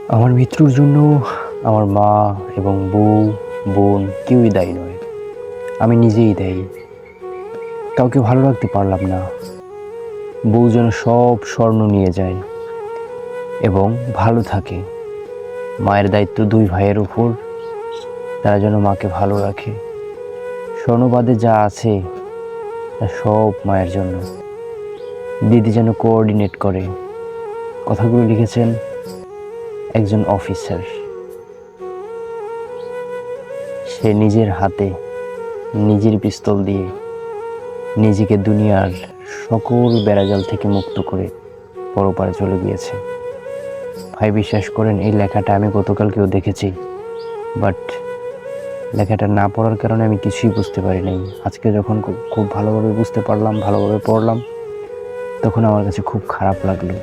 আমার মৃত্যুর জন্য আমার মা এবং বউ, বোন কেউই দায়ী নয়, আমি নিজেই দায়ী। কাউকে ভালো রাখতে পারলাম না। বউ যেন সব স্বর্ণ নিয়ে যায় এবং ভালো থাকে। মায়ের দায়িত্ব দুই ভাইয়ের উপর, তারা যেন মাকে ভালো রাখে। স্বর্ণবাদে যা আছে তা সব মায়ের জন্য। দিদি যেন কোঅর্ডিনেট করে। কথাগুলো লিখেছেন একজন অফিসার। সে নিজের হাতে নিজের পিস্তল দিয়ে নিজেকে দুনিয়ার সকল বেড়াজাল থেকে মুক্ত করে পরপারে চলে গিয়েছে। ভাই, বিশ্বাস করেন এই লেখাটা আমি গতকালকেও দেখেছি, বাট লেখাটা না পড়ার কারণে আমি কিছুই বুঝতে পারি নাই। আজকে যখন খুব ভালোভাবে বুঝতে পারলাম, ভালোভাবে পড়লাম, তখন আমার কাছে খুব খারাপ লাগলো।